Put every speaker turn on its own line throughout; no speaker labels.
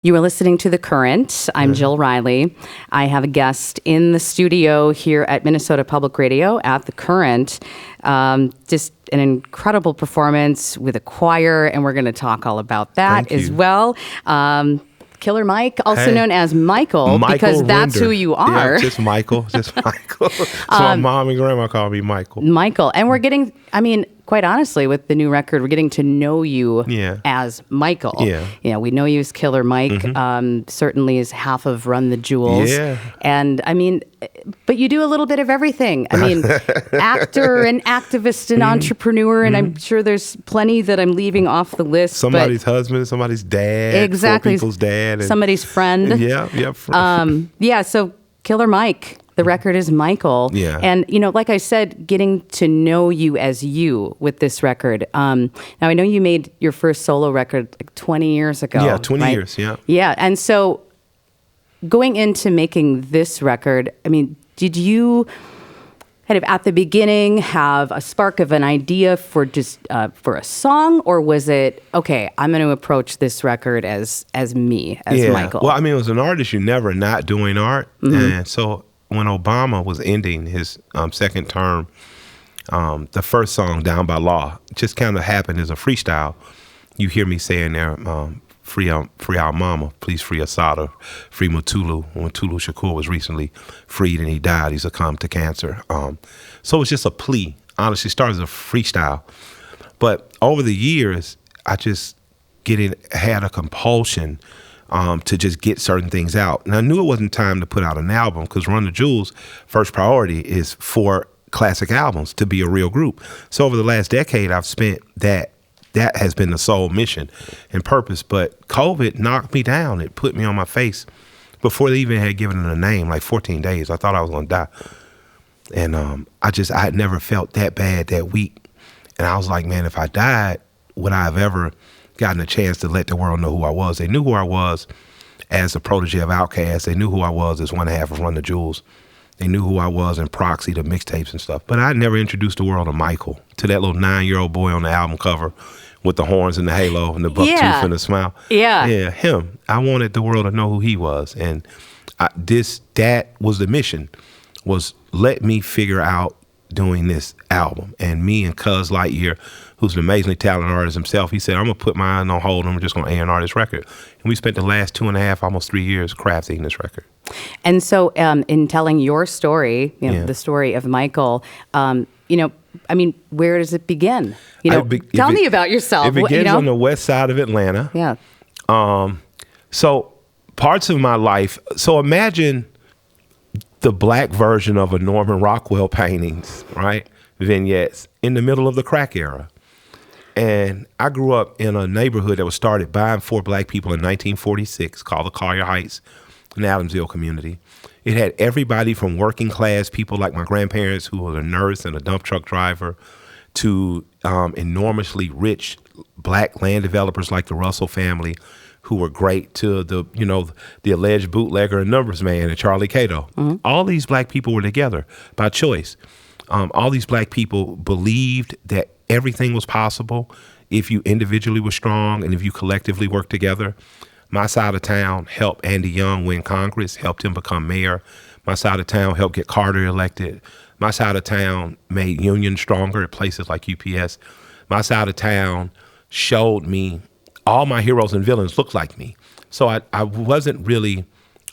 You are listening to The Current. I'm Jill Riley. I have a guest in the studio here at Minnesota Public Radio at The Current. Just an incredible performance with a choir, and we're going to talk all about that as well. Killer Mike, also known as Michael, because that's who you are.
Yeah, just Michael. So my mom and grandma call me Michael.
Michael. And we're getting, quite honestly, with the new record, we're getting to know you as Michael.
Yeah.
We know you as Killer Mike, certainly as half of Run the Jewels.
Yeah.
And but you do a little bit of everything. Actor and activist and entrepreneur, and I'm sure there's plenty that I'm leaving off the list.
Somebody's husband, somebody's dad.
Exactly.
4 people's dad.
Somebody's friend.
Yeah.
So Killer Mike. The record is Michael.
Yeah.
And, like I said, getting to know you as you with this record. Now, I know you made your first solo record like 20 years ago.
Yeah, 20
right?
years, yeah.
Yeah. And so going into making this record, did you kind of at the beginning have a spark of an idea for just for a song, or was it, okay, I'm going to approach this record as me, as Michael?
Well, as an artist, you're never not doing art. And so when Obama was ending his second term, the first song, Down by Law, just kind of happened as a freestyle. You hear me saying there, free our mama, please free Assata, free Mutulu. When Mutulu Shakur was recently freed and he died, he succumbed to cancer. So it's just a plea. Honestly, started as a freestyle. But over the years, I just had a compulsion to just get certain things out. And I knew it wasn't time to put out an album because Run the Jewels' first priority is 4 classic albums to be a real group. So over the last decade, I've spent that has been the sole mission and purpose. But COVID knocked me down. It put me on my face before they even had given it a name, like 14 days. I thought I was going to die. And I had never felt that bad that week. And I was like, man, if I died, would I have ever gotten a chance to let the world know who I was? They knew who I was as a protege of Outkast. They knew who I was as one half of Run the Jewels. They knew who I was in Proxy, the mixtapes and stuff. But I never introduced the world to Michael, to that little 9-year-old boy on the album cover with the horns and the halo and the buck tooth and the smile.
Yeah,
him. I wanted the world to know who he was. And that was the mission, was let me figure out doing this album. And me and Cuz Lightyear, who's an amazingly talented artist himself, he said, I'm going to put mine on hold and we're just going to A&R this record. And we spent the last 2.5, almost 3 years crafting this record.
And so in telling your story, the story of Michael, where does it begin? Tell me about yourself.
It begins on the west side of Atlanta.
Yeah.
So parts of my life, so imagine the black version of a Norman Rockwell paintings, right? Vignettes in the middle of the crack era. And I grew up in a neighborhood that was started by and for black people in 1946 called the Collier Heights, an Adamsville community. It had everybody from working class people like my grandparents, who was a nurse and a dump truck driver, to enormously rich black land developers like the Russell family, who were great, to the alleged bootlegger and numbers man and Charlie Cato. Mm-hmm. All these black people were together by choice. All these black people believed that everything was possible if you individually were strong and if you collectively worked together. My side of town helped Andy Young win Congress, helped him become mayor. My side of town helped get Carter elected. My side of town made unions stronger at places like UPS. My side of town showed me all my heroes and villains looked like me. So I wasn't really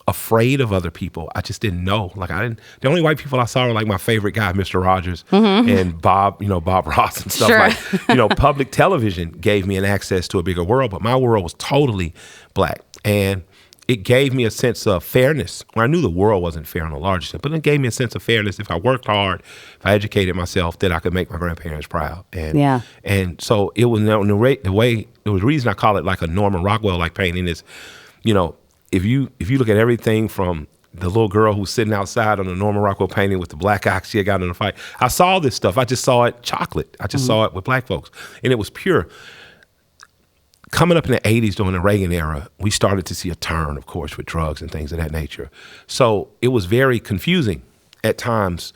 afraid of other people. I just didn't know. The only white people I saw were like my favorite guy, Mr. Rogers, and Bob Ross and stuff.
Sure.
Public television gave me an access to a bigger world, but my world was totally black. And it gave me a sense of fairness, where I knew the world wasn't fair on a large extent, but it gave me a sense of fairness. If I worked hard, if I educated myself, that I could make my grandparents proud. And so it was the reason I call it like a Norman Rockwell like painting is, if you look at everything from the little girl who's sitting outside on the Norman Rockwell painting with the black ox she had gotten in a fight, I saw this stuff. I just saw it chocolate. I just saw it with black folks, and it was pure. Coming up in the 80s during the Reagan era, we started to see a turn, of course, with drugs and things of that nature. So it was very confusing at times.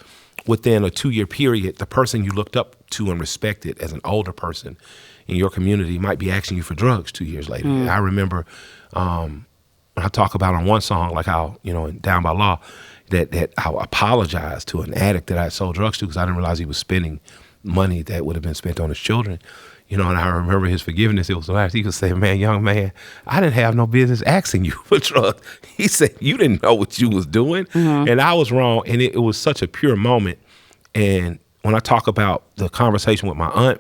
Within a 2-year period, the person you looked up to and respected as an older person in your community might be asking you for drugs 2 years later. I remember I talk about on one song, like how, in Down by Law, that I apologized to an addict that I had sold drugs to because I didn't realize he was spending money that would have been spent on his children. And I remember his forgiveness. It was like, he could say, man, young man, I didn't have no business asking you for drugs. He said, you didn't know what you was doing. And I was wrong. And it was such a pure moment. And when I talk about the conversation with my aunt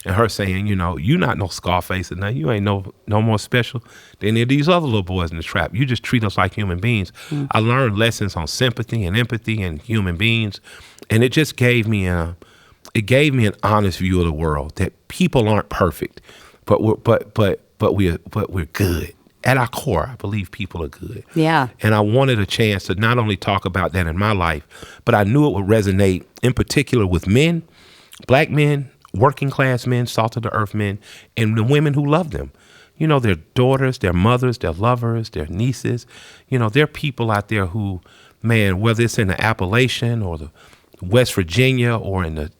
and her saying, you not no Scarface and nothing, you ain't no more special than any of these other little boys in the trap. You just treat us like human beings. I learned lessons on sympathy and empathy and human beings. And it just gave me an honest view of the world that people aren't perfect, but we're good. At our core, I believe people are good.
Yeah.
And I wanted a chance to not only talk about that in my life, but I knew it would resonate in particular with men, black men, working class men, salt of the earth men, and the women who love them. Their daughters, their mothers, their lovers, their nieces. There are people out there who, man, whether it's in the Appalachian or the West Virginia or in the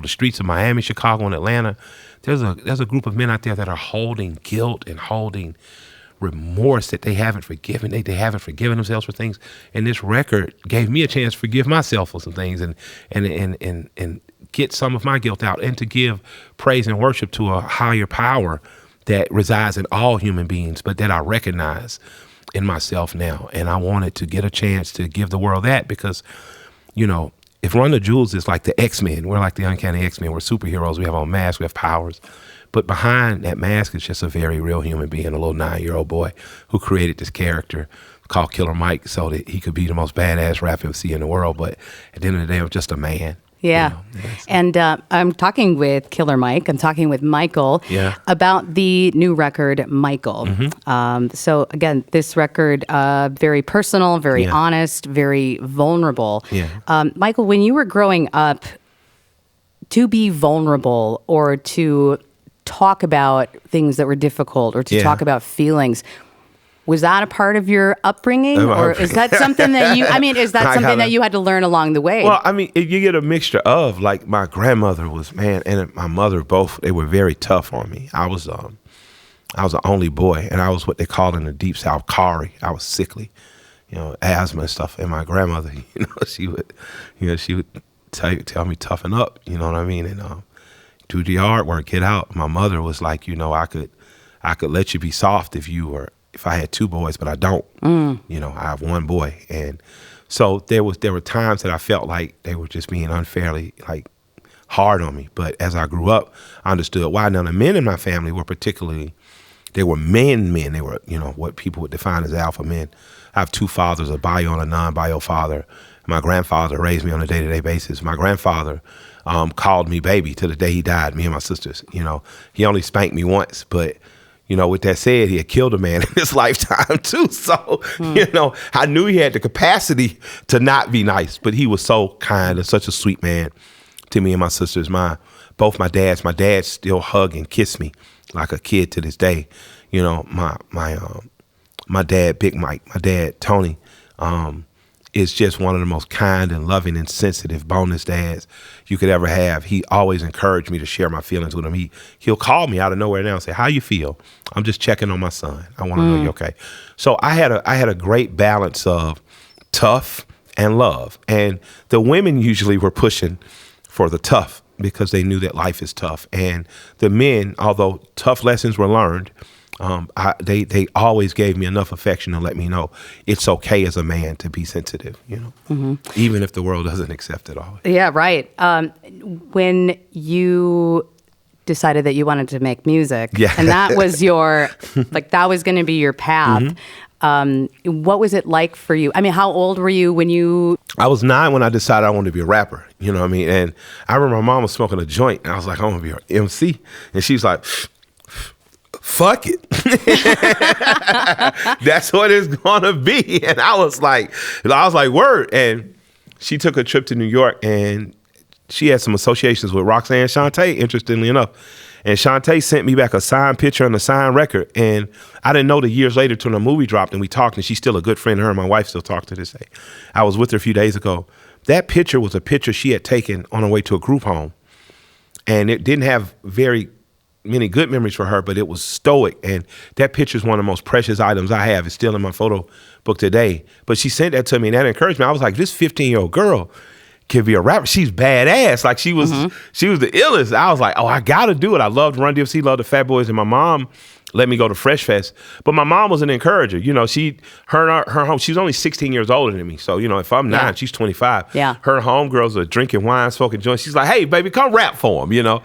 streets of Miami, Chicago, and Atlanta, there's a group of men out there that are holding guilt and holding remorse that they haven't forgiven. They haven't forgiven themselves for things. And this record gave me a chance to forgive myself for some things and get some of my guilt out and to give praise and worship to a higher power that resides in all human beings, but that I recognize in myself now. And I wanted to get a chance to give the world that because, if Run the Jewels is like the X-Men, we're like the uncanny X-Men. We're superheroes. We have our masks. We have powers. But behind that mask is just a very real human being, a little 9-year-old boy who created this character called Killer Mike so that he could be the most badass rap MC in the world. But at the end of the day, I'm just a man.
Yeah. And I'm talking with Killer Mike. I'm talking with Michael about the new record, Michael. So again, this record, very personal, very honest, very vulnerable. Michael, when you were growing up, to be vulnerable or to talk about things that were difficult or to talk about feelings, was that a part of your upbringing, or is that something that that you had to learn along the way?
Well, you get a mixture of, like, my grandmother was, man, and my mother, both, they were very tough on me. I was an only boy, and I was what they call in the Deep South, Kari. I was sickly, asthma and stuff. And my grandmother, she would tell me, toughen up, you know what I mean? And do the hard work, get out. My mother was like, I could let you be soft if I had 2 boys, but I don't. I have 1 boy. And so there were times that I felt like they were just being unfairly, like, hard on me. But as I grew up, I understood why. Now, the men in my family were they were men. They were, what people would define as alpha men. I have 2 fathers, a bio and a non-bio father. My grandfather raised me on a day-to-day basis. My grandfather called me baby to the day he died, me and my sisters. He only spanked me once, but with that said, he had killed a man in his lifetime too. So, I knew he had the capacity to not be nice, but he was so kind and such a sweet man to me and my sisters. Both my dads still hug and kiss me like a kid to this day. My dad, Big Mike, my dad, Tony, is just one of the most kind and loving and sensitive bonus dads you could ever have. He always encouraged me to share my feelings with him. He'll call me out of nowhere now and say, "How you feel?" I'm just checking on my son. I want to know you okay. So I had a great balance of tough and love. And the women usually were pushing for the tough because they knew that life is tough. And the men, although tough lessons were learned, they always gave me enough affection to let me know it's okay as a man to be sensitive, even if the world doesn't accept it always.
Yeah, right. When you decided that you wanted to make music, and that was that was going to be your path. What was it like for you? I mean, how old were you when you...
I was 9 when I decided I wanted to be a rapper, you know what I mean? And I remember my mom was smoking a joint, and I was like, I want to be an MC. And she was like... fuck it. That's what it's gonna be. And I was like, word. And she took a trip to New York and she had some associations with Roxanne Shante, interestingly enough. And Shante sent me back a signed picture and a signed record. And I didn't know that years later till the movie dropped and we talked, and she's still a good friend. Her and my wife still talk to this day. I was with her a few days ago. That picture was a picture she had taken on her way to a group home. And it didn't have very many good memories for her, but it was stoic. And that picture is one of the most precious items I have. It's still in my photo book today. But she sent that to me, and that encouraged me. I was like, this 15-year-old girl can be a rapper. She's badass. Like she was the illest. I was like, oh, I got to do it. I loved Run DMC, loved the Fat Boys, and my mom let me go to Fresh Fest. But my mom was an encourager. You know, her home, she's only 16 years older than me. So, you know, if I'm 9, she's 25.
Yeah.
Her homegirls are drinking wine, smoking joints. She's like, hey, baby, come rap for them, you know.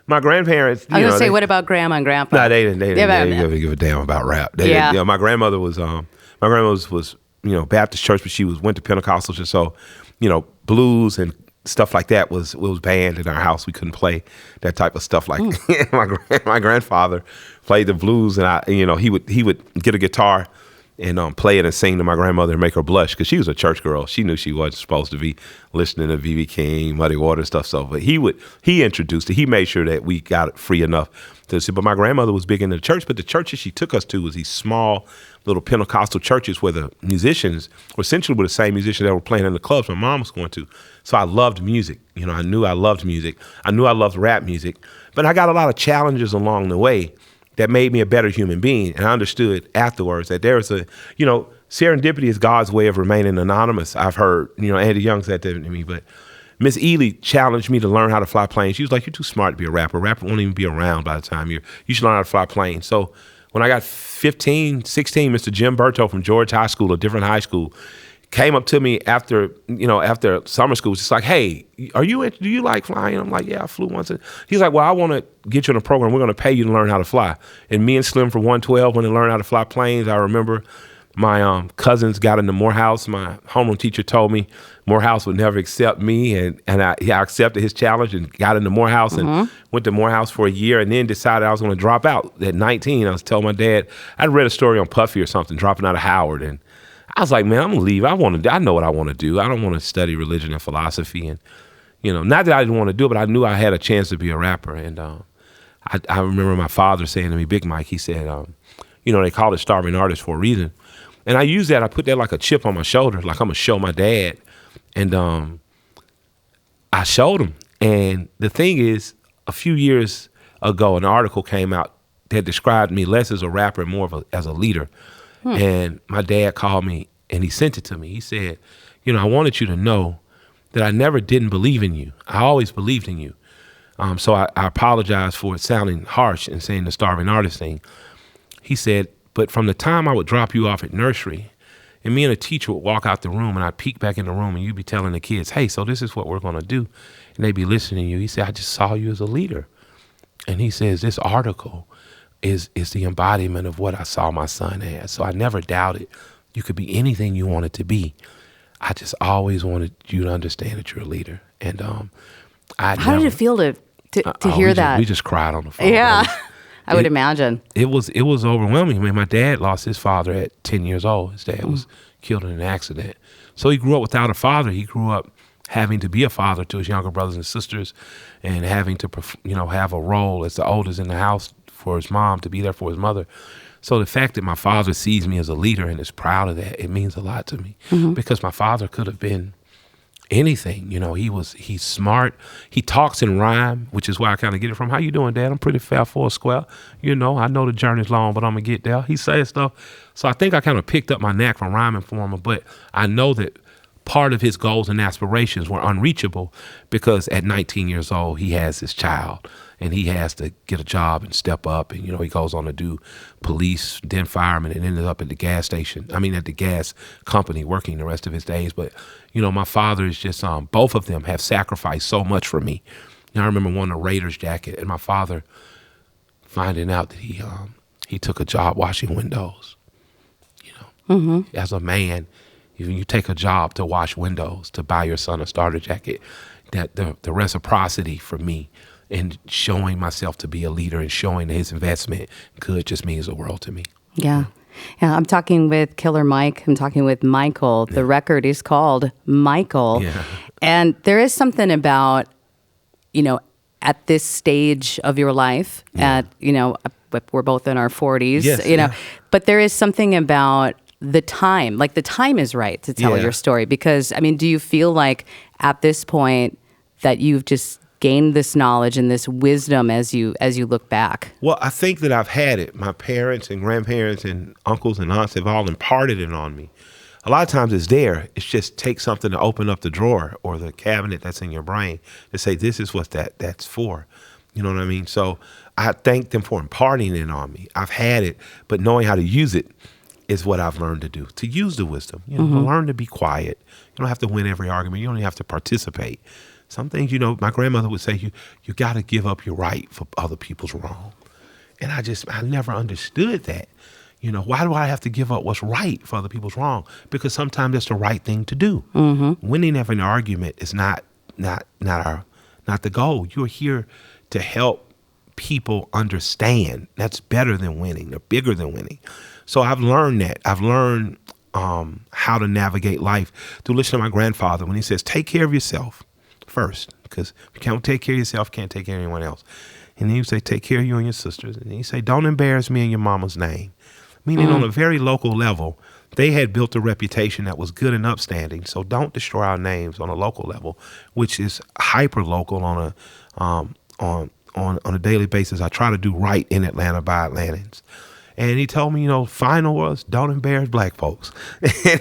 My grandparents,
I was going to say, what about grandma and grandpa?
No, they didn't give a damn about rap. You know, my grandmother was, you know, Baptist church, but she went to Pentecostals, and so, you know, blues and stuff like that was banned in our house. We couldn't play that type of stuff. Like my grandfather played the blues, and he would get a guitar and play it and sing to my grandmother and make her blush because she was a church girl. She knew she wasn't supposed to be listening to V.B. King, Muddy Water stuff. So, but he introduced it. He made sure that we got it free enough to see. But my grandmother was big into the church. But the churches she took us to was these small little Pentecostal churches where the musicians were essentially the same musicians that were playing in the clubs my mom was going to. So I loved music. You know, I knew I loved music. I knew I loved rap music. But I got a lot of challenges along the way that made me a better human being. And I understood afterwards that there is serendipity is God's way of remaining anonymous. I've heard, Andy Young said that to me, but Miss Ely challenged me to learn how to fly planes. She was like, you're too smart to be a rapper. A rapper won't even be around by the time you should learn how to fly planes. So when I got 15, 16, Mr. Jim Berto from George High School, a different high school, came up to me after summer school. It's just like, hey, do you like flying? I'm like, yeah, I flew once. He's like, well, I want to get you in a program. We're going to pay you to learn how to fly. And me and Slim from 112 went to learn how to fly planes. I remember my cousins got into Morehouse. My homeroom teacher told me Morehouse would never accept me. And I accepted his challenge and got into Morehouse and went to Morehouse for a year and then decided I was going to drop out at 19. I was telling my dad, I'd read a story on Puffy or something, dropping out of Howard. And I was like, man, I'm gonna leave. I know what I want to do. I don't want to study religion and philosophy, and not that I didn't want to do it, but I knew I had a chance to be a rapper. And I remember my father saying to me, Big Mike, he said, they call it starving artist for a reason, and I use that. I put that like a chip on my shoulder, like I'm gonna show my dad, and I showed him. And the thing is, a few years ago, an article came out that described me less as a rapper and more as a leader. And my dad called me and he sent it to me. He said, I wanted you to know that I never didn't believe in you. I always believed in you. So I apologize for it sounding harsh and saying the starving artist thing. He said, but from the time I would drop you off at nursery and me and a teacher would walk out the room and I'd peek back in the room and you'd be telling the kids, hey, so this is what we're going to do. And they'd be listening to you. He said, I just saw you as a leader. And he says, this article is the embodiment of what I saw my son as. So I never doubted you could be anything you wanted to be. I just always wanted you to understand that you're a leader. And
how did it feel to hear that?
We just cried on the phone.
Yeah, I would imagine.
It was overwhelming. I mean, my dad lost his father at 10 years old. His dad was killed in an accident. So he grew up without a father. He grew up having to be a father to his younger brothers and sisters and having to, have a role as the oldest in the house for his mom, to be there for his mother. So the fact that my father sees me as a leader and is proud of that, it means a lot to me because my father could have been anything. He's smart. He talks in rhyme, which is why I kind of get it from, how you doing, Dad? I'm pretty fat for a square. I know the journey's long, but I'm going to get there. He says stuff. So I think I kind of picked up my knack from rhyming for him, but I know that part of his goals and aspirations were unreachable because at 19 years old, he has his child. And he has to get a job and step up. And, he goes on to do police, then fireman, and ended up at the gas company working the rest of his days. But, my father is just, both of them have sacrificed so much for me. I remember wanting a Raiders jacket and my father finding out that he took a job washing windows. As a man, you take a job to wash windows, to buy your son a starter jacket, that the reciprocity for me and showing myself to be a leader and showing that his investment good just means the world to me. Yeah.
Yeah, I'm talking with Killer Mike. I'm talking with Michael. The record is called Michael. Yeah. And there is something about, at this stage of your life, we're both in our 40s,
yes,
but there is something about the time, like the time is right to tell your story. Because, do you feel like at this point that you've just gained this knowledge and this wisdom as you look back?
Well, I think that I've had it. My parents and grandparents and uncles and aunts have all imparted it on me. A lot of times it's there. It's just take something to open up the drawer or the cabinet that's in your brain to say, this is what that's for. You know what I mean? So I thank them for imparting it on me. I've had it, but knowing how to use it is what I've learned to do, to use the wisdom. You know, learn to be quiet. You don't have to win every argument. You don't even have to participate. Some things, you know, my grandmother would say, you got to give up your right for other people's wrong. And I never understood that. You know, why do I have to give up what's right for other people's wrong? Because sometimes it's the right thing to do. Winning every argument is not the goal. You're here to help people understand. That's better than winning. They're bigger than winning. So I've learned that. I've learned how to navigate life through listening to my grandfather when he says, take care of yourself first, because if you can't take care of yourself, you can't take care of anyone else. And then he would say, take care of you and your sisters. And he'd say, don't embarrass me in your mama's name. Meaning on a very local level, they had built a reputation that was good and upstanding. So don't destroy our names on a local level, which is hyper local on a daily basis. I try to do right in Atlanta by Atlantans. And he told me, you know, final was don't embarrass black folks. And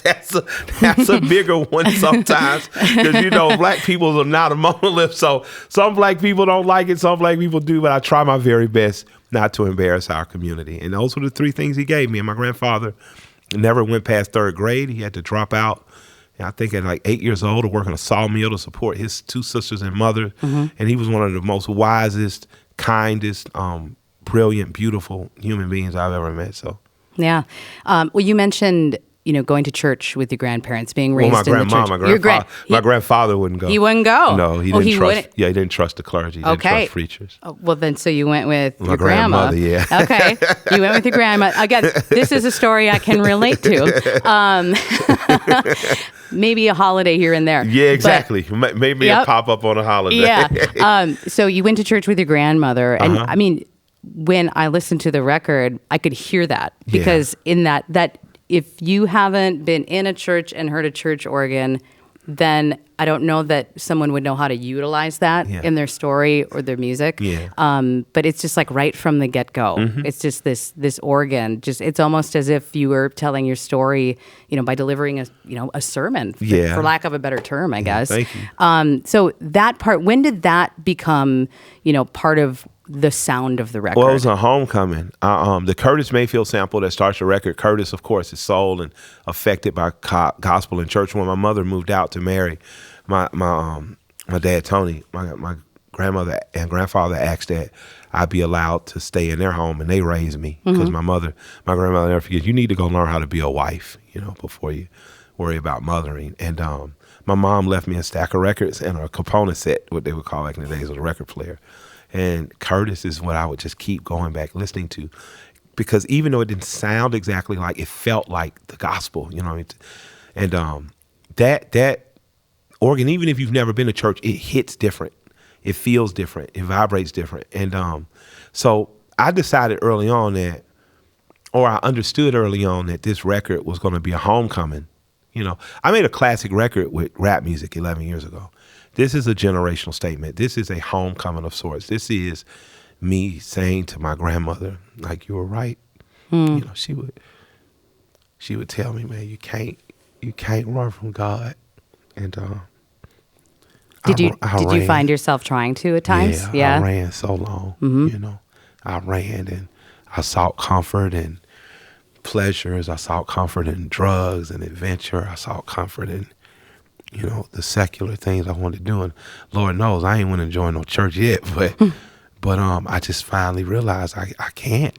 that's a bigger one sometimes because, you know, black people are not a monolith. So some black people don't like it. Some black people do. But I try my very best not to embarrass our community. And those were the three things he gave me. And my grandfather never went past third grade. He had to drop out, I think at like 8 years old, to work on a sawmill to support his two sisters and mother. And he was one of the most wisest, kindest, brilliant, beautiful human beings I've ever met. So,
yeah. Well, you mentioned, you know, going to church with your grandparents, being raised in the church.
My grandfather wouldn't go.
He wouldn't go?
No, he didn't trust. Yeah, he didn't trust the clergy. He didn't trust preachers.
Well, then, so you went with
my
your grandma.
Yeah.
Okay. You went with your grandma. Again, this is a story I can relate to. Maybe a holiday here and there.
Yeah, exactly. Maybe a pop-up on a holiday.
Yeah. So you went to church with your grandmother. And I mean, when I listened to the record, I could hear that. Because in that if you haven't been in a church and heard a church organ, then I don't know that someone would know how to utilize that in their story or their music. But it's just like right from the get-go. It's just this organ. It's almost as if you were telling your story, you know, by delivering a sermon, for lack of a better term, I guess.
Thank you.
So that part, when did that become, you know, part of the sound of the record?
Well, it was a homecoming. The Curtis Mayfield sample that starts the record. Curtis, of course, is soul and affected by gospel and church. When my mother moved out to marry my dad Tony, my grandmother and grandfather asked that I be allowed to stay in their home, and they raised me because my grandmother never forget. You need to go learn how to be a wife, you know, before you worry about mothering. And my mom left me a stack of records and a component set, what they would call back in the days, was a record player. And Curtis is what I would just keep going back listening to, because even though it didn't sound exactly like, it felt like the gospel, you know. And that organ, even if you've never been to church, it hits different. It feels different. It vibrates different. And so I decided early on that, or I understood early on that this record was going to be a homecoming. You know, I made a classic record with rap music 11 years ago. This is a generational statement. This is a homecoming of sorts. This is me saying to my grandmother, like, you were right. You know, she would tell me, man, you can't run from God. And
did you find yourself trying to at times?
Yeah, I ran so long. You know, I ran and I sought comfort in pleasures. I sought comfort in drugs and adventure. I sought comfort in, you know, the secular things I wanted to do. And Lord knows I ain't want to join no church yet, but I just finally realized I can't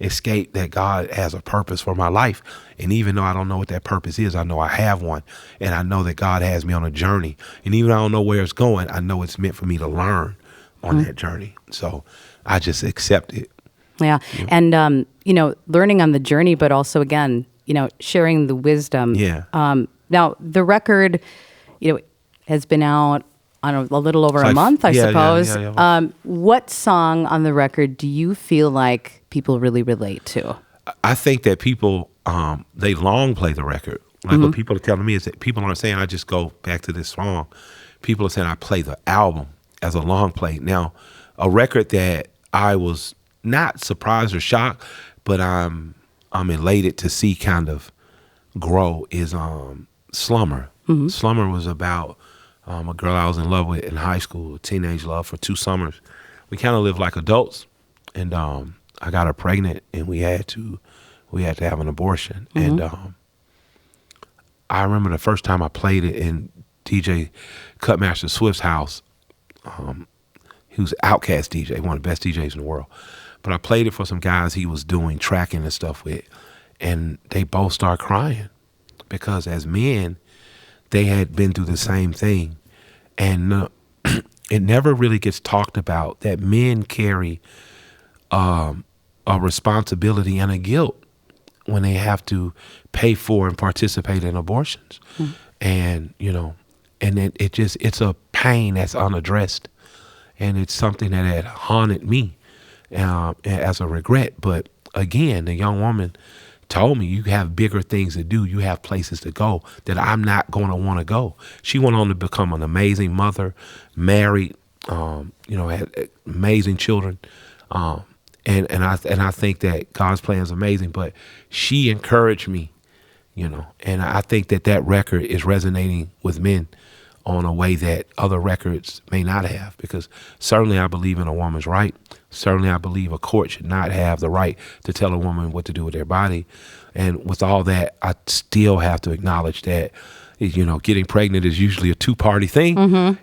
escape that God has a purpose for my life. And even though I don't know what that purpose is, I know I have one. And I know that God has me on a journey. And even though I don't know where it's going, I know it's meant for me to learn on that journey. So I just accept it.
Yeah. And, you know, learning on the journey, but also, again, you know, sharing the wisdom.
Yeah.
Now, the record, you know, has been out on a little over a month, I suppose. Yeah. What song on the record do you feel like people really relate to?
I think that people, they long play the record. Like what people are telling me is that people aren't saying, I just go back to this song. people are saying I play the album as a long play. Now, a record that I was not surprised or shocked, but I'm elated to see kind of grow is Slumber. Slumber was about a girl I was in love with in high school, a teenage love for 2 summers. We kind of lived like adults, and I got her pregnant, and we had to have an abortion. And I remember the first time I played it in DJ Cutmaster Swift's house. He was an Outkast DJ, one of the best DJs in the world. But I played it for some guys he was doing tracking and stuff with, and they both started crying because as men, they had been through the same thing. And it never really gets talked about that men carry a responsibility and a guilt when they have to pay for and participate in abortions. And, you know, and it's a pain that's unaddressed. And it's something that had haunted me as a regret. But again, the young woman told me, you have bigger things to do. You have places to go that I'm not going to want to go. She went on to become an amazing mother, married, had amazing children. And I think that God's plan is amazing, but she encouraged me, and I think that record is resonating with men on a way that other records may not have, because certainly I believe in a woman's right. Certainly I believe a court should not have the right to tell a woman what to do with their body. And with all that, I still have to acknowledge that, getting pregnant is usually a 2-party thing.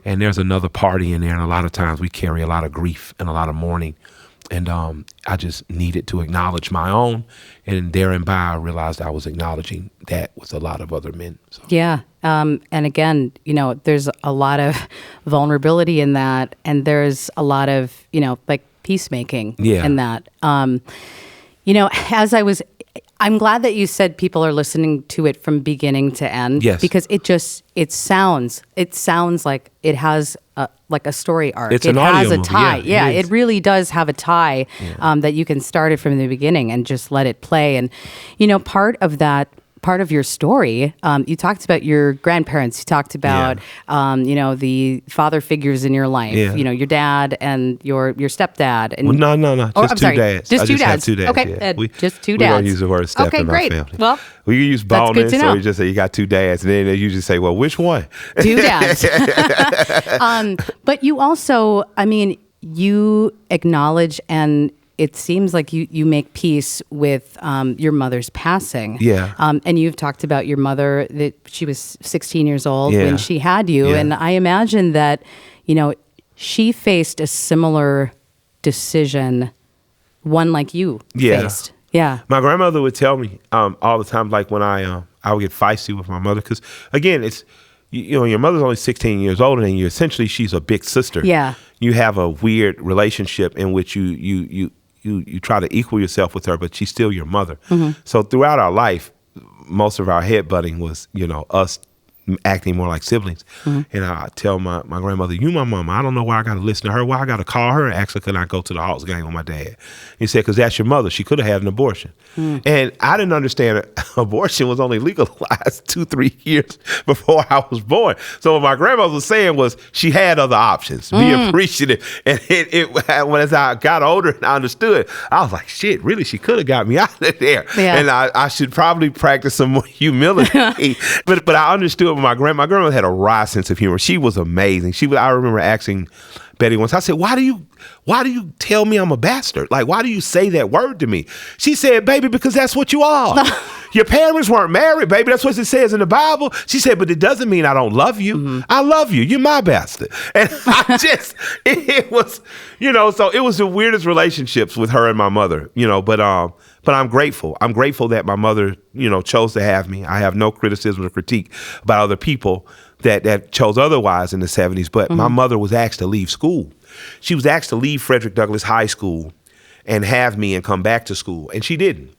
And there's another party in there. And a lot of times we carry a lot of grief and a lot of mourning. And I just needed to acknowledge my own. And therein by, I realized I was acknowledging that with a lot of other men. So.
Yeah. And again, there's a lot of vulnerability in that. And there's a lot of, peacemaking in that. I'm glad that you said people are listening to it from beginning to end.
Yes.
Because it sounds like it has a story arc.
It's an audio movie.
Tie. Yeah,
it
it really does have a tie that you can start it from the beginning and just let it play. And, part of your story, you talked about your grandparents. You talked about, the father figures in your life.
Yeah.
Your dad and your stepdad. And
well, no, just two dads.
Just two dads.
Have 2 dads.
Okay,
Yeah.
just 2 dads.
We don't use the word step in
great.
our family.
Well,
we use
that's good
bonus,
to know.
or you just say you got 2 dads, and then they usually say, well, which one?
2 dads. But you also, you acknowledge, and it seems like you make peace with your mother's passing.
Yeah.
And you've talked about your mother, that she was 16 years old when she had you.
Yeah.
And I imagine that, she faced a similar decision, one like you faced. Yeah.
My grandmother would tell me all the time, like when I would get feisty with my mother, because again, it's, your mother's only 16 years older than you. Essentially, she's a big sister.
Yeah.
You have a weird relationship in which you try to equal yourself with her, but she's still your mother. So throughout our life, most of our headbutting was, us acting more like siblings. And I tell my grandmother, you my mama, I don't know why I got to listen to her, why I got to call her and ask her, can I go to the Hawks game with my dad? He said, because that's your mother. She could have had an abortion. And I didn't understand that abortion was only legalized 2-3 years before I was born. So what my grandmother was saying was she had other options. Be appreciative. And as I got older and I understood, I was like, shit, really, she could have got me out of there.
Yeah.
And I should probably practice some more humility. But I understood. My grandma had a wry sense of humor. She was amazing. I remember asking Betty once, I said, why do you tell me I'm a bastard? Like, why do you say that word to me? She said, baby, because that's what you are. Your parents weren't married, baby. That's what it says in the Bible. She said, but it doesn't mean I don't love you. I love you. You're my bastard. And it was, so it was the weirdest relationships with her and my mother, but I'm grateful. I'm grateful that my mother, chose to have me. I have no criticism or critique about other people that chose otherwise in the 70s. But my mother was asked to leave school. She was asked to leave Frederick Douglass High School and have me and come back to school. And she didn't.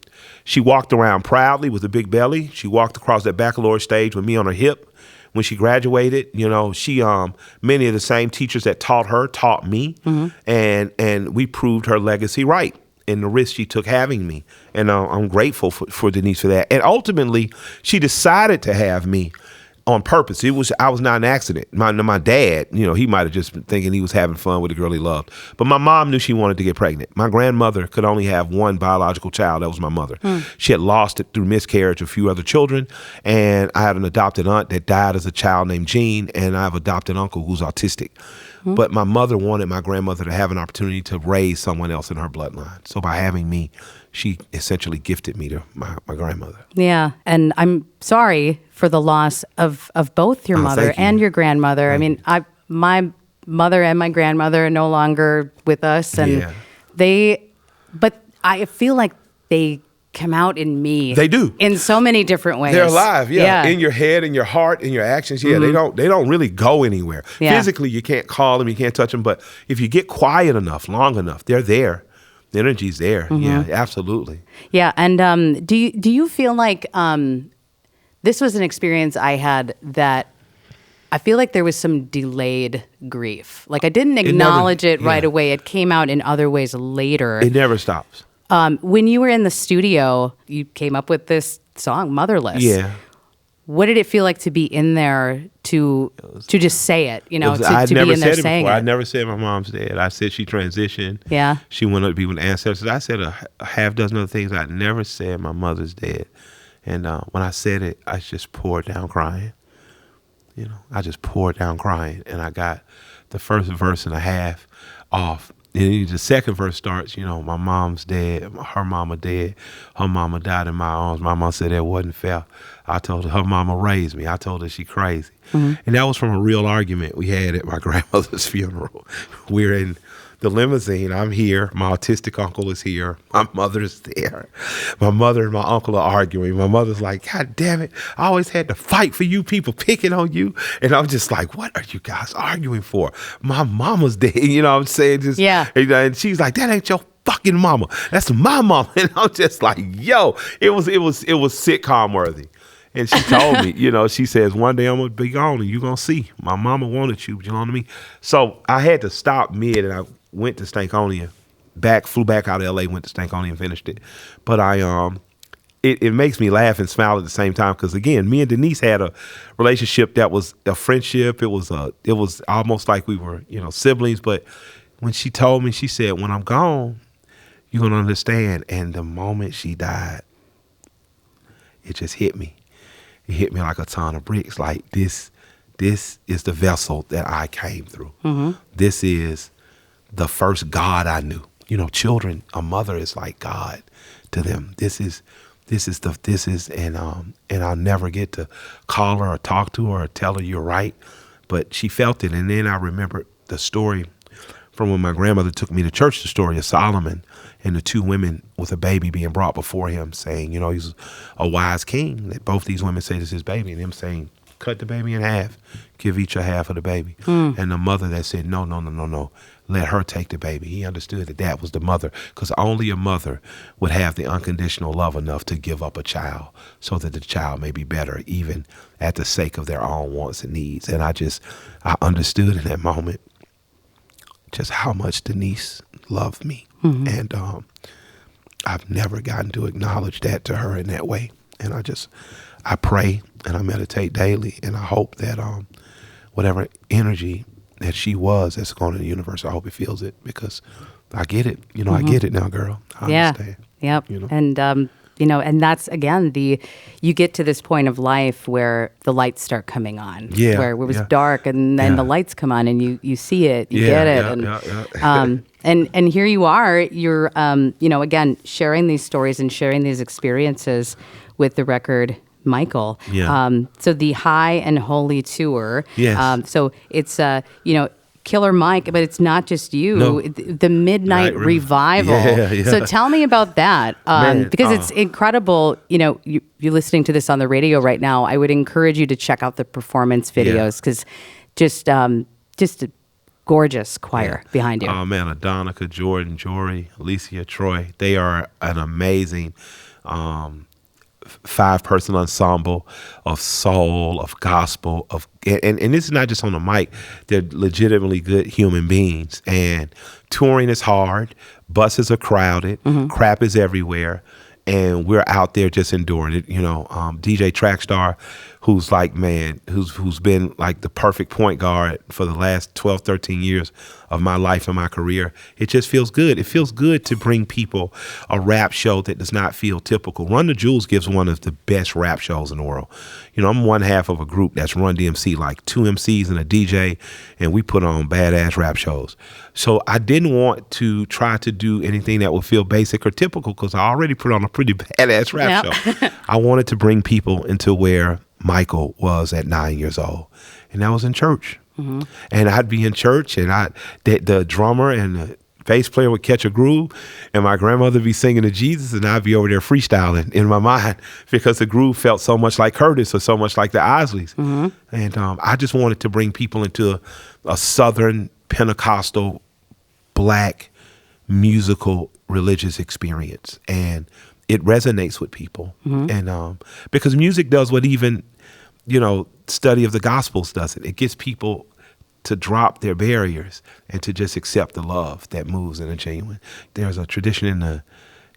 She walked around proudly with a big belly. She walked across that baccalaureate stage with me on her hip. When she graduated, she many of the same teachers that taught her taught me. And we proved her legacy right in the risk she took having me. And I'm grateful for Denise for that. And ultimately, she decided to have me on purpose. I was not an accident. My dad, he might have just been thinking he was having fun with the girl he loved. But my mom knew she wanted to get pregnant. My grandmother could only have one biological child. That was my mother. She had lost it through miscarriage, a few other children. And I had an adopted aunt that died as a child named Jean. And I have an adopted uncle who's autistic. But my mother wanted my grandmother to have an opportunity to raise someone else in her bloodline. So by having me, she essentially gifted me to my grandmother.
Yeah. And I'm sorry for the loss of both your mother and your grandmother. I mean, my mother and my grandmother are no longer with us. And but I feel like they come out in me.
They do.
In so many different ways.
They're alive, in your head, in your heart, in your actions. Yeah, they don't really go anywhere. Yeah. Physically, you can't call them, you can't touch them, but if you get quiet enough, long enough, they're there. The energy's there. Yeah, absolutely.
Yeah, and do you feel like this was an experience I had that I feel like there was some delayed grief. Like I didn't acknowledge it right away. It came out in other ways later.
It never stops.
When you were in the studio, you came up with this song, Motherless.
Yeah.
What did it feel like to be in there to just say it? To be in there saying it.
I never said my mom's dead. I said she transitioned.
Yeah.
She went up to be with ancestors. I said a half dozen other things. I never said my mother's dead. And when I said it, I just poured down crying. I just poured down crying, and I got the first verse and a half off. And the second verse starts, my mom's dead, her mama dead, her mama died in my arms. My mom said that wasn't fair. I told her mama raised me. I told her she crazy. And that was from a real argument we had at my grandmother's funeral. We're in the limousine. I'm here. My autistic uncle is here. My mother's there. My mother and my uncle are arguing. My mother's like, God damn it. I always had to fight for you people picking on you. And I'm just like, what are you guys arguing for? My mama's dead. You know what I'm saying? Just,
yeah.
And she's like, that ain't your fucking mama. That's my mama. And I'm just like, yo, it was sitcom worthy. And she told me, she says, one day I'm going to be gone and you're going to see. My mama wanted you know what I mean? So I had to stop mid and I went to Stankonia, flew back out of LA, went to Stankonia and finished it. But it makes me laugh and smile at the same time because, again, me and Denise had a relationship that was a friendship. It was almost like we were, siblings. But when she told me, she said, when I'm gone, you're going to understand. And the moment she died, it just hit me. It hit me like a ton of bricks. Like this is the vessel that I came through. This is the first God I knew. Children, a mother is like God to them. And I'll never get to call her or talk to her or tell her you're right. But she felt it. And then I remembered the story from when my grandmother took me to church, the story of Solomon and the two women with a baby being brought before him saying, he's a wise king. That both these women say this is his baby, and him saying, cut the baby in half, give each a half of the baby. And the mother that said, no, let her take the baby. He understood that was the mother, because only a mother would have the unconditional love enough to give up a child so that the child may be better, even at the sake of their own wants and needs. And I understood in that moment just how much Denise loved me. And I've never gotten to acknowledge that to her in that way. And I pray and I meditate daily, and I hope that whatever energy that she was that's going in the universe, I hope it feels it, because I get it. I get it now, girl. I understand.
Yep. And and that's, again, you get to this point of life where the lights start coming on. Yeah. Where it was dark and then the lights come on and you see it, you get it. And here you are, you're, again, sharing these stories and sharing these experiences with the record Michael.
Yeah.
So the High and Holy Tour.
Yes.
So it's, Killer Mike, but it's not just you.
No.
The Midnight Revival.
Yeah.
So tell me about that, because it's incredible. You're listening to this on the radio right now. I would encourage you to check out the performance videos, because just a gorgeous choir behind you.
Oh man, Adonica, Jordan, Jory, Alicia, Troy. They are an amazing 5-person ensemble of soul, of gospel, and this is not just on the mic. They're legitimately good human beings. And touring is hard. Buses are crowded. Crap is everywhere. And we're out there just enduring it. DJ Trackstar, who's like, man, who's been like the perfect point guard for the last 12, 13 years of my life and my career. It just feels good. It feels good to bring people a rap show that does not feel typical. Run the Jewels gives one of the best rap shows in the world. You know, I'm one half of a group that's Run DMC, like 2 MCs and a DJ, and we put on badass rap shows. So I didn't want to try to do anything that would feel basic or typical, because I already put on a pretty badass rap show. I wanted to bring people into where Michael was at 9 years old, and that was in church. Mm-hmm. And I'd be in church, and the drummer and the bass player would catch a groove, and my grandmother would be singing to Jesus, and I'd be over there freestyling in my mind because the groove felt so much like Curtis or so much like the Isleys. Mm-hmm. And I just wanted to bring people into a Southern Pentecostal Black musical religious experience, and it resonates with people. Mm-hmm. And because music does what even, study of the Gospels doesn't. It gets people to drop their barriers and to just accept the love that moves in a genuine. There's a tradition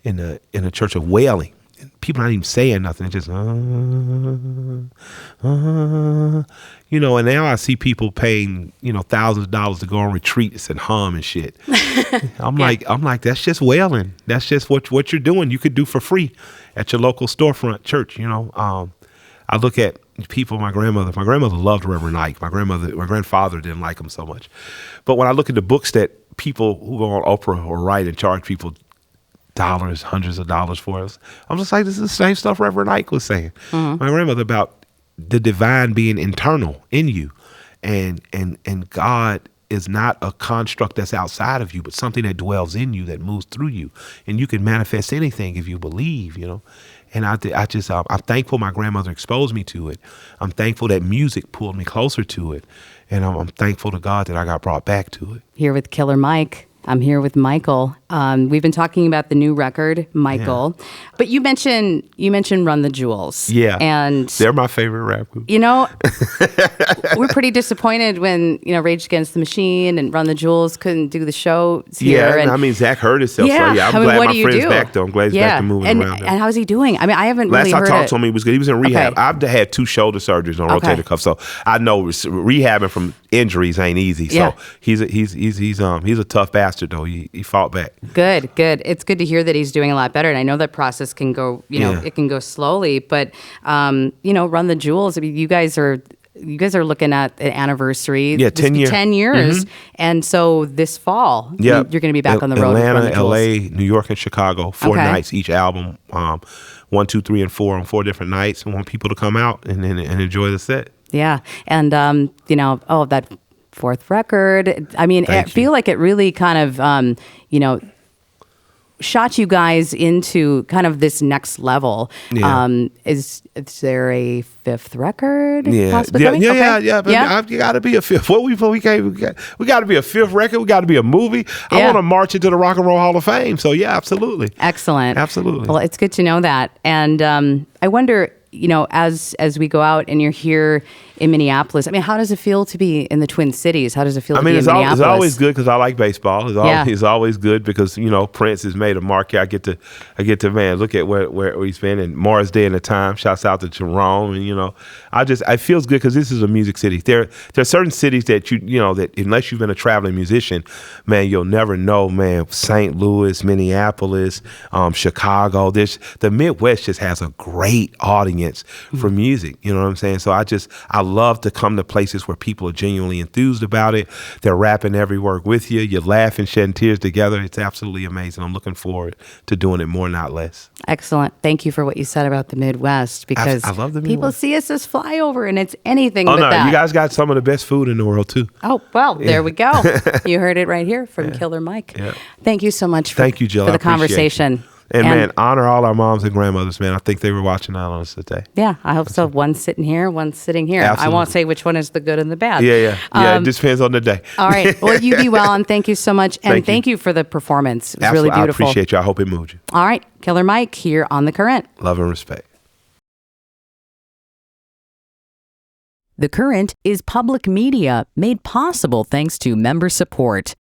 in the church of wailing. People not even saying nothing. It's just, and now I see people paying, thousands of dollars to go on retreats and hum and shit. I'm like, that's just wailing. That's just what you're doing. You could do for free at your local storefront church. I look at people, my grandmother loved Reverend Ike. My grandfather didn't like him so much. But when I look at the books that people who go on Oprah or write and charge people dollars, hundreds of dollars for us, I'm just like, this is the same stuff Reverend Ike was saying. Mm-hmm. My grandmother about the divine being internal in you, and God is not a construct that's outside of you, but something that dwells in you, that moves through you, and you can manifest anything if you believe. And I'm thankful my grandmother exposed me to it. I'm thankful that music pulled me closer to it, and I'm thankful to God that I got brought back to it.
Here with Killer Mike. I'm here with Michael. We've been talking about the new record, Michael. Yeah. But you mentioned Run the Jewels.
Yeah.
And
they're my favorite rap group.
We're pretty disappointed when, Rage Against the Machine and Run the Jewels couldn't do the show here.
Yeah, and Zach hurt himself.
Yeah.
So yeah, I'm glad my friend's back though. I'm glad he's back to moving around.
And how's he doing? I haven't really heard it.
Last I talked to him, he was good. He was in rehab. Okay. I've had 2 shoulder surgeries on rotator cuff, so I know rehabbing from injuries ain't easy. So he's a tough bastard though. He fought back.
Good. It's good to hear that he's doing a lot better. And I know that process can go, it can go slowly, but, Run the Jewels. You guys are looking at an anniversary.
Yeah, 10 years.
10 years. Mm-hmm. And so this fall, you're going to be back on the road.
Atlanta, LA, New York, and Chicago. 4 nights each album. 1, 2, 3, and 4 on 4 different nights. I want people to come out and enjoy the set.
Yeah. And, that 4th record. I feel like it really kind of, shot you guys into kind of this next level. Yeah. Is there a 5th record? Possibly coming?
Yeah. You got to be a 5th. We got to be a 5th record. We got to be a movie. I want to march into the Rock and Roll Hall of Fame. So yeah, absolutely.
Excellent.
Absolutely.
Well, it's good to know that. And I wonder, as we go out and you're here in Minneapolis, how does it feel to be in the Twin Cities? How does it feel to be in Minneapolis?
It's always good because I like baseball. It's always good because, Prince has made a mark here. I get to man, look at where he's been, and Morris Day and the Time. Shouts out to Jerome. And, it feels good because this is a music city. There are certain cities that that unless you've been a traveling musician, man, you'll never know, man. St. Louis, Minneapolis, Chicago. The Midwest just has a great audience for music. You know what I'm saying? So I love to come to places where people are genuinely enthused about it. They're rapping every word with you. You're laughing, shedding tears together. It's absolutely amazing. I'm looking forward to doing it more, not less.
Excellent. Thank you for what you said about the Midwest, because
I love the Midwest.
People see us as flyover, and it's anything but that.
You guys got some of the best food in the world, too.
Oh, well, there we go. You heard it right here from Killer Mike. Yeah. Thank you so much for the conversation.
And man, honor all our moms and grandmothers, man. I think they were watching out on us today.
Yeah, I hope so. One's sitting here, one's sitting here.
Absolutely.
I won't say which one is the good and the bad.
Yeah, it just depends on the day.
All right. Well, you be well, and thank you so much. And thank you for the performance. It was really beautiful.
I appreciate you. I hope it moved you.
All right. Killer Mike here on The Current.
Love and respect.
The Current is public media made possible thanks to member support.